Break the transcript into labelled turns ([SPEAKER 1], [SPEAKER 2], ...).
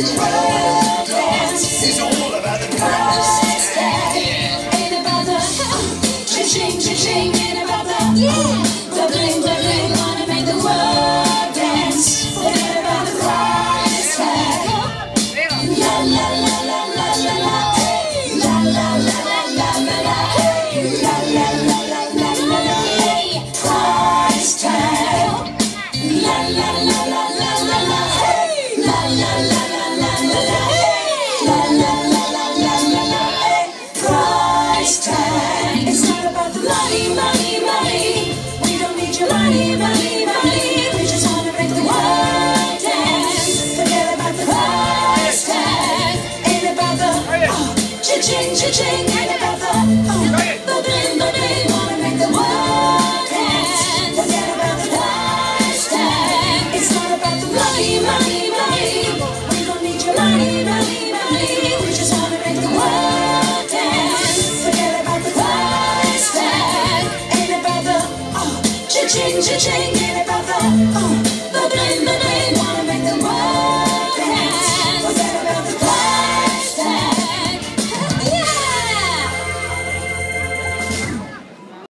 [SPEAKER 1] the world dance. It's all about the price tag. Ain't about the cha-ching, cha-ching. Ain't about the bling, bling. Wanna make the world dance. Forget about the price tag. La la la la la la la. La la la la la la la. La la la la la la la. Price tag. La la la la la la la. La la la la la la la. La la la la la la la. Price tag. It's not about the money, money, money. We don't need your money, money, money. We just wanna make the world dance. Forget about the price tag. Ain't about the cha-ching, cha-ching. Ain't about the bling, bling. Wanna make the world dance. Forget about the price tag. It's not about the money, money, money. We don't need your money, money, money. We just wanna make the world dance. Forget about the price tag. Ain't about the cha-ching, cha-ching. Ain't about the